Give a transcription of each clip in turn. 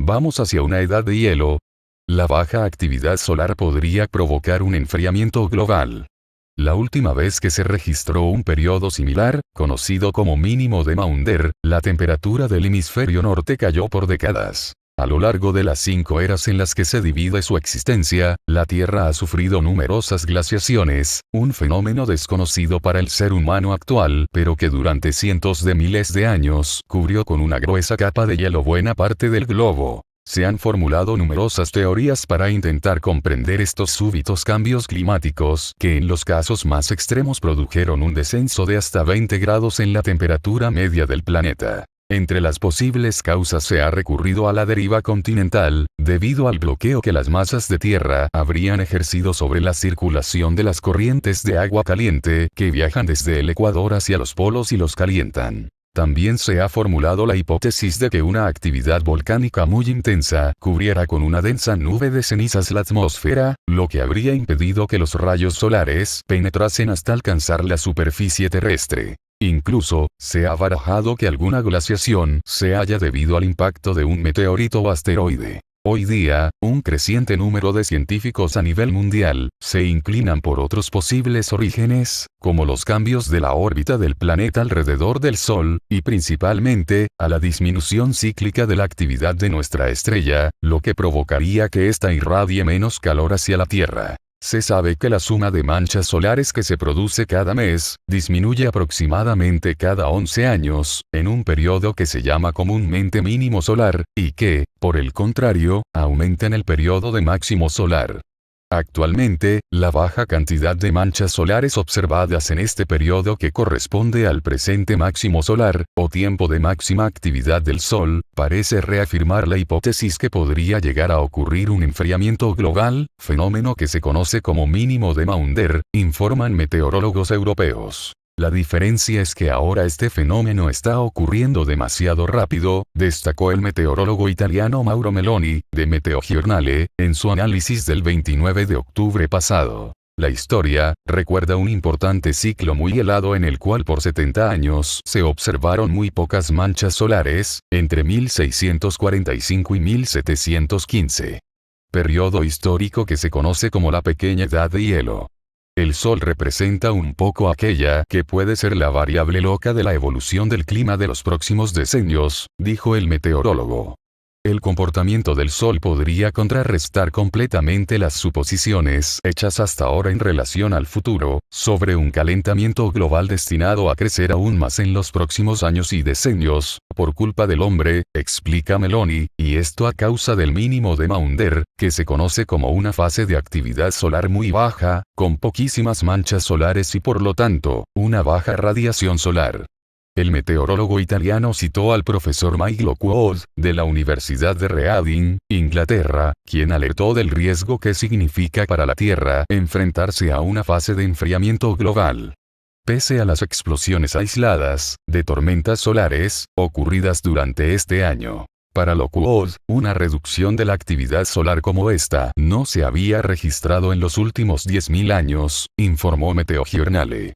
vamos hacia una edad de hielo. La baja actividad solar podría provocar un enfriamiento global. La última vez que se registró un periodo similar, conocido como mínimo de Maunder, la temperatura del hemisferio norte cayó por décadas. A lo largo de las 5 eras en las que se divide su existencia, la Tierra ha sufrido numerosas glaciaciones, un fenómeno desconocido para el ser humano actual, pero que durante cientos de miles de años cubrió con una gruesa capa de hielo buena parte del globo. Se han formulado numerosas teorías para intentar comprender estos súbitos cambios climáticos, que en los casos más extremos produjeron un descenso de hasta 20 grados en la temperatura media del planeta. Entre las posibles causas se ha recurrido a la deriva continental, debido al bloqueo que las masas de tierra habrían ejercido sobre la circulación de las corrientes de agua caliente que viajan desde el Ecuador hacia los polos y los calientan. También se ha formulado la hipótesis de que una actividad volcánica muy intensa cubriera con una densa nube de cenizas la atmósfera, lo que habría impedido que los rayos solares penetrasen hasta alcanzar la superficie terrestre. Incluso, se ha barajado que alguna glaciación se haya debido al impacto de un meteorito o asteroide. Hoy día, un creciente número de científicos a nivel mundial se inclinan por otros posibles orígenes, como los cambios de la órbita del planeta alrededor del Sol, y principalmente, a la disminución cíclica de la actividad de nuestra estrella, lo que provocaría que ésta irradie menos calor hacia la Tierra. Se sabe que la suma de manchas solares que se produce cada mes, disminuye aproximadamente cada 11 años, en un periodo que se llama comúnmente mínimo solar, y que, por el contrario, aumenta en el periodo de máximo solar. Actualmente, la baja cantidad de manchas solares observadas en este periodo que corresponde al presente máximo solar, o tiempo de máxima actividad del Sol, parece reafirmar la hipótesis que podría llegar a ocurrir un enfriamiento global, fenómeno que se conoce como mínimo de Maunder, informan meteorólogos europeos. La diferencia es que ahora este fenómeno está ocurriendo demasiado rápido, destacó el meteorólogo italiano Mauro Meloni, de Meteogiornale, en su análisis del 29 de octubre pasado. La historia recuerda un importante ciclo muy helado en el cual por 70 años se observaron muy pocas manchas solares, entre 1645 y 1715. Periodo histórico que se conoce como la Pequeña Edad de Hielo. El Sol representa un poco aquella que puede ser la variable loca de la evolución del clima de los próximos decenios, dijo el meteorólogo. El comportamiento del Sol podría contrarrestar completamente las suposiciones hechas hasta ahora en relación al futuro, sobre un calentamiento global destinado a crecer aún más en los próximos años y decenios, por culpa del hombre, explica Meloni, y esto a causa del mínimo de Maunder, que se conoce como una fase de actividad solar muy baja, con poquísimas manchas solares y por lo tanto, una baja radiación solar. El meteorólogo italiano citó al profesor Mike Lockwood, de la Universidad de Reading, Inglaterra, quien alertó del riesgo que significa para la Tierra enfrentarse a una fase de enfriamiento global. Pese a las explosiones aisladas, de tormentas solares, ocurridas durante este año. Para Lockwood, una reducción de la actividad solar como esta no se había registrado en los últimos 10.000 años, informó Meteogiornale.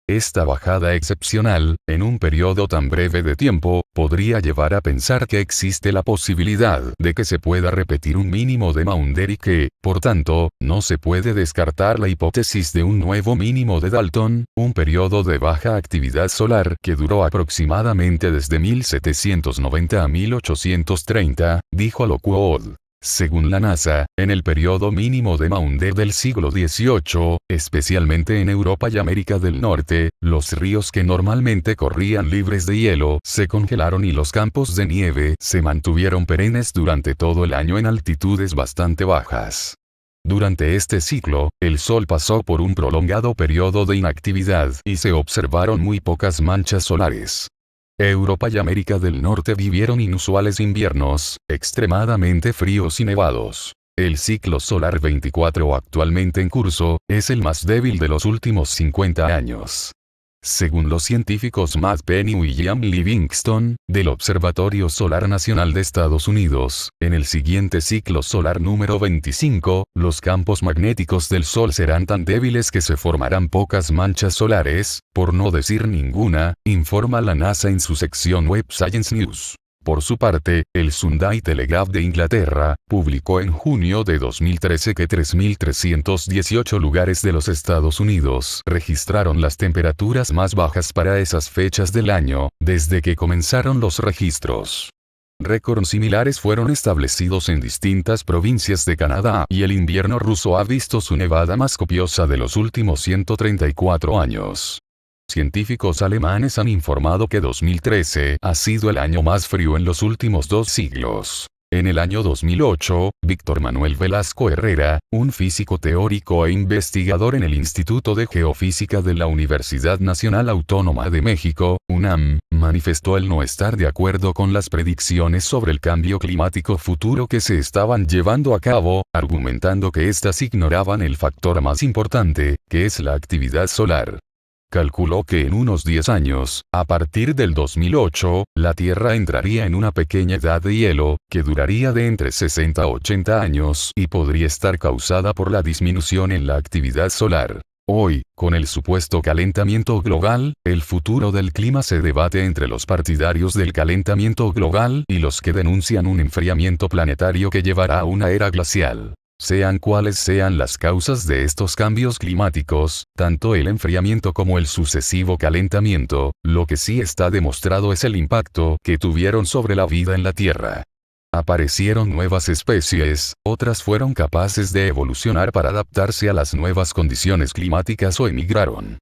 Esta bajada excepcional, en un periodo tan breve de tiempo, podría llevar a pensar que existe la posibilidad de que se pueda repetir un mínimo de Maunder y que, por tanto, no se puede descartar la hipótesis de un nuevo mínimo de Dalton, un periodo de baja actividad solar que duró aproximadamente desde 1790 a 1830, dijo Lockwood. Según la NASA, en el periodo mínimo de Maunder del siglo XVIII, especialmente en Europa y América del Norte, los ríos que normalmente corrían libres de hielo se congelaron y los campos de nieve se mantuvieron perennes durante todo el año en altitudes bastante bajas. Durante este ciclo, el Sol pasó por un prolongado periodo de inactividad y se observaron muy pocas manchas solares. Europa y América del Norte vivieron inusuales inviernos, extremadamente fríos y nevados. El ciclo solar 24 actualmente en curso, es el más débil de los últimos 50 años. Según los científicos Matt Penn y William Livingston, del Observatorio Solar Nacional de Estados Unidos, en el siguiente ciclo solar número 25, los campos magnéticos del Sol serán tan débiles que se formarán pocas manchas solares, por no decir ninguna, informa la NASA en su sección Web Science News. Por su parte, el Sunday Telegraph de Inglaterra, publicó en junio de 2013 que 3.318 lugares de los Estados Unidos registraron las temperaturas más bajas para esas fechas del año, desde que comenzaron los registros. Récords similares fueron establecidos en distintas provincias de Canadá y el invierno ruso ha visto su nevada más copiosa de los últimos 134 años. Científicos alemanes han informado que 2013 ha sido el año más frío en los últimos 2 siglos. En el año 2008, Víctor Manuel Velasco Herrera, un físico teórico e investigador en el Instituto de Geofísica de la Universidad Nacional Autónoma de México, UNAM, manifestó el no estar de acuerdo con las predicciones sobre el cambio climático futuro que se estaban llevando a cabo, argumentando que éstas ignoraban el factor más importante, que es la actividad solar. Calculó que en unos 10 años, a partir del 2008, la Tierra entraría en una pequeña edad de hielo, que duraría de entre 60 a 80 años y podría estar causada por la disminución en la actividad solar. Hoy, con el supuesto calentamiento global, el futuro del clima se debate entre los partidarios del calentamiento global y los que denuncian un enfriamiento planetario que llevará a una era glacial. Sean cuales sean las causas de estos cambios climáticos, tanto el enfriamiento como el sucesivo calentamiento, lo que sí está demostrado es el impacto que tuvieron sobre la vida en la Tierra. Aparecieron nuevas especies, otras fueron capaces de evolucionar para adaptarse a las nuevas condiciones climáticas o emigraron.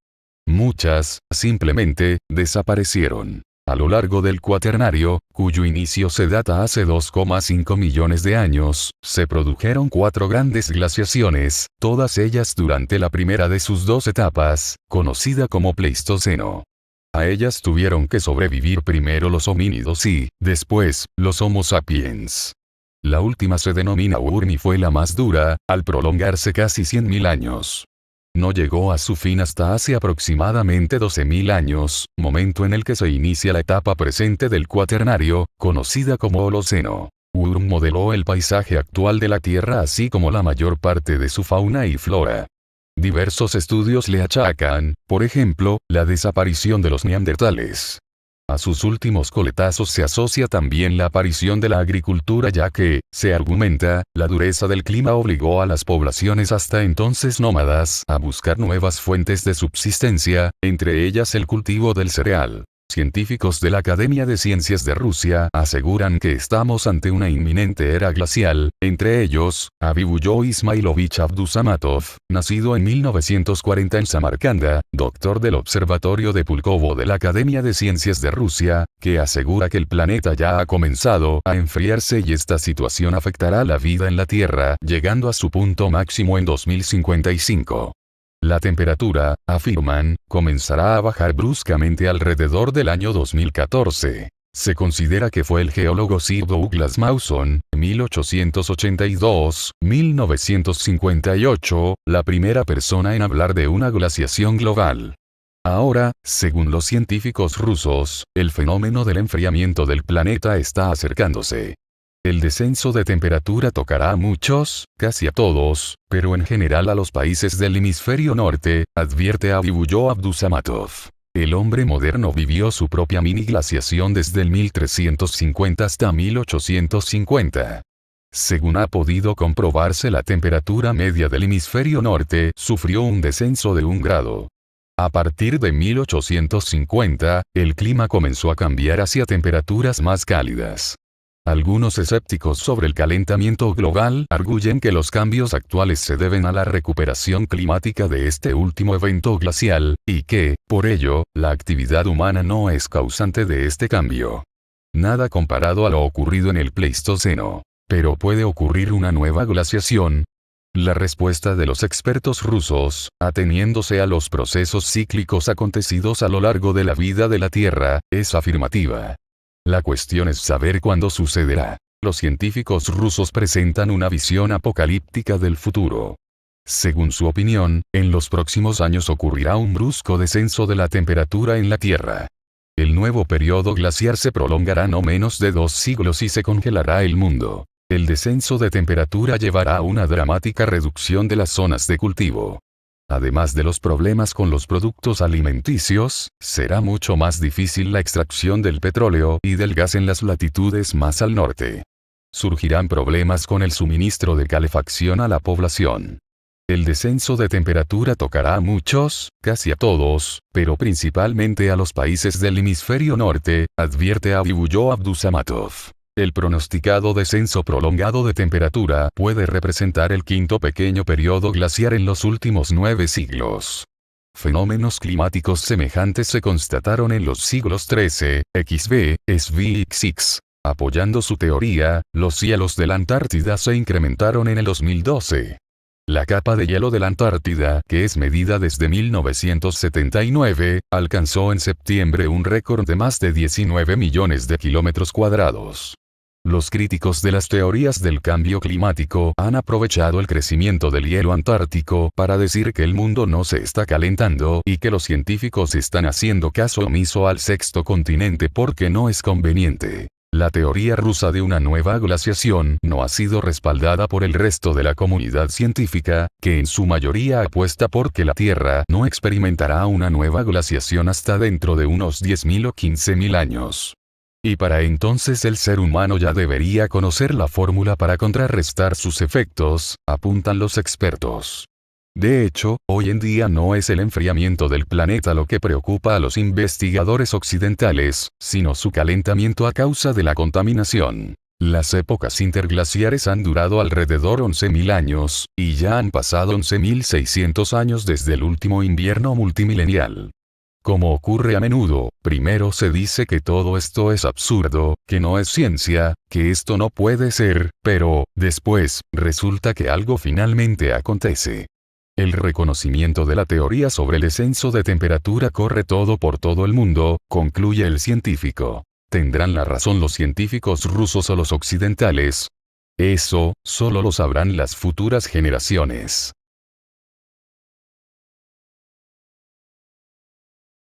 Muchas, simplemente, desaparecieron. A lo largo del Cuaternario, cuyo inicio se data hace 2,5 millones de años, se produjeron 4 grandes glaciaciones, todas ellas durante la primera de sus 2 etapas, conocida como Pleistoceno. A ellas tuvieron que sobrevivir primero los homínidos y, después, los Homo sapiens. La última se denomina Urm y fue la más dura, al prolongarse casi 100.000 años. No llegó a su fin hasta hace aproximadamente 12.000 años, momento en el que se inicia la etapa presente del Cuaternario, conocida como Holoceno. Urm modeló el paisaje actual de la Tierra así como la mayor parte de su fauna y flora. Diversos estudios le achacan, por ejemplo, la desaparición de los neandertales. A sus últimos coletazos se asocia también la aparición de la agricultura ya que, se argumenta, la dureza del clima obligó a las poblaciones hasta entonces nómadas a buscar nuevas fuentes de subsistencia, entre ellas el cultivo del cereal. Científicos de la Academia de Ciencias de Rusia aseguran que estamos ante una inminente era glacial, entre ellos, Abibuyo Ismailovich Abdusamatov, nacido en 1940 en Samarcanda, doctor del Observatorio de Pulkovo de la Academia de Ciencias de Rusia, que asegura que el planeta ya ha comenzado a enfriarse y esta situación afectará la vida en la Tierra, llegando a su punto máximo en 2055. La temperatura, afirman, comenzará a bajar bruscamente alrededor del año 2014. Se considera que fue el geólogo Sir Douglas Mawson, 1882-1958, la primera persona en hablar de una glaciación global. Ahora, según los científicos rusos, el fenómeno del enfriamiento del planeta está acercándose. El descenso de temperatura tocará a muchos, casi a todos, pero en general a los países del hemisferio norte, advierte Abibuyo Abdusamatov. El hombre moderno vivió su propia mini glaciación desde el 1350 hasta 1850. Según ha podido comprobarse, la temperatura media del hemisferio norte sufrió un descenso de 1 grado. A partir de 1850, el clima comenzó a cambiar hacia temperaturas más cálidas. Algunos escépticos sobre el calentamiento global arguyen que los cambios actuales se deben a la recuperación climática de este último evento glacial, y que, por ello, la actividad humana no es causante de este cambio. Nada comparado a lo ocurrido en el Pleistoceno. Pero ¿puede ocurrir una nueva glaciación? La respuesta de los expertos rusos, ateniéndose a los procesos cíclicos acontecidos a lo largo de la vida de la Tierra, es afirmativa. La cuestión es saber cuándo sucederá. Los científicos rusos presentan una visión apocalíptica del futuro. Según su opinión, en los próximos años ocurrirá un brusco descenso de la temperatura en la Tierra. El nuevo periodo glaciar se prolongará no menos de 2 siglos y se congelará el mundo. El descenso de temperatura llevará a una dramática reducción de las zonas de cultivo. Además de los problemas con los productos alimenticios, será mucho más difícil la extracción del petróleo y del gas en las latitudes más al norte. Surgirán problemas con el suministro de calefacción a la población. El descenso de temperatura tocará a muchos, casi a todos, pero principalmente a los países del hemisferio norte, advierte Abibuyo Abdusamatov. El pronosticado descenso prolongado de temperatura puede representar el quinto pequeño periodo glaciar en los últimos 9 siglos. Fenómenos climáticos semejantes se constataron en los siglos XIII, XV, SV y XX. Apoyando su teoría, los hielos de la Antártida se incrementaron en el 2012. La capa de hielo de la Antártida, que es medida desde 1979, alcanzó en septiembre un récord de más de 19 millones de kilómetros cuadrados. Los críticos de las teorías del cambio climático han aprovechado el crecimiento del hielo antártico para decir que el mundo no se está calentando y que los científicos están haciendo caso omiso al sexto continente porque no es conveniente. La teoría rusa de una nueva glaciación no ha sido respaldada por el resto de la comunidad científica, que en su mayoría apuesta por que la Tierra no experimentará una nueva glaciación hasta dentro de unos 10.000 o 15.000 años. Y para entonces el ser humano ya debería conocer la fórmula para contrarrestar sus efectos, apuntan los expertos. De hecho, hoy en día no es el enfriamiento del planeta lo que preocupa a los investigadores occidentales, sino su calentamiento a causa de la contaminación. Las épocas interglaciares han durado alrededor 11.000 años, y ya han pasado 11.600 años desde el último invierno multimilenial. Como ocurre a menudo, primero se dice que todo esto es absurdo, que no es ciencia, que esto no puede ser, pero, después, resulta que algo finalmente acontece. El reconocimiento de la teoría sobre el descenso de temperatura corre por todo el mundo, concluye el científico. ¿Tendrán la razón los científicos rusos o los occidentales? Eso, solo lo sabrán las futuras generaciones.